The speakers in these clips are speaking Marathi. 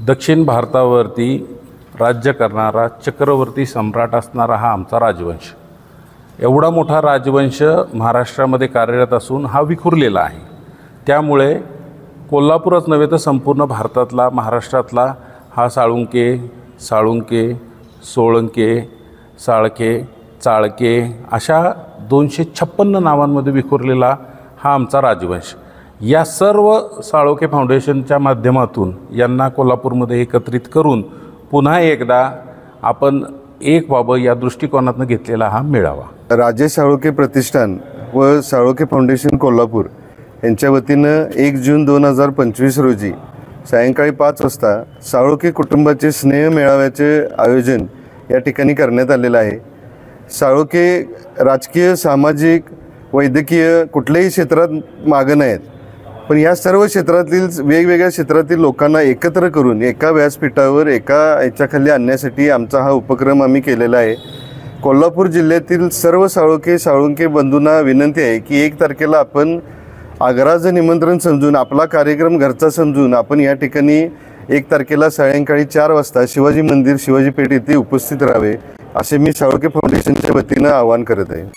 दक्षिण भारतावरती राज्य करणारा चक्रवर्ती सम्राट असणारा हा आमचा राजवंश. एवढा मोठा राजवंश महाराष्ट्रामध्ये कार्यरत असून हा विखुरलेला आहे. त्यामुळे कोल्हापूरच नव्हे तर संपूर्ण भारतातला, महाराष्ट्रातला हा साळुंके, सोळंके, साळके, चाळके अशा 256 नावांमध्ये विखुरलेला हा आमचा राजवंश. या सर्व साळोखे फाउंडेशनच्या माध्यमातून यांना कोल्हापूरमध्ये एकत्रित करून पुन्हा एकदा आपण एक व्हावं या दृष्टिकोनातून घेतलेला हा मेळावा. राजेश साळोखे प्रतिष्ठान व साळोखे फाउंडेशन कोल्हापूर यांच्या वतीनं 1 जून 2025 रोजी सायंकाळी 5 वाजता साळोखे कुटुंबाचे स्नेह मेळाव्याचे आयोजन या ठिकाणी करण्यात आलेलं आहे. साळोखे राजकीय, सामाजिक, वैद्यकीय कुठल्याही क्षेत्रात मागं नाहीत, पण या सर्व क्षेत्रातील वेगवेगळ्या क्षेत्रातील लोकांना एकत्र करून एका व्यासपीठावर याच्याखाली आणण्यासाठी आमचा हा उपक्रम आम्ही केलेला आहे. कोल्हापूर जिल्ह्यातील सर्व साळुंके बंधूंना विनंती आहे की 1 तारखेला आपण आग्राचं निमंत्रण समजून, आपला कार्यक्रम घरचा समजून आपण या ठिकाणी 1 तारखेला सायंकाळी 4 वाजता शिवाजी मंदिर, शिवाजी पेठ येथे उपस्थित राहावे असे मी साळोखे फाउंडेशनच्या वतीनं आवाहन करत आहे.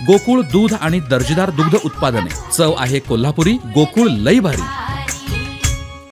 गोकुळ दूध आणि दर्जेदार दुग्ध उत्पादने. चव आहे कोल्हापुरी. गोकुळ लई भारी.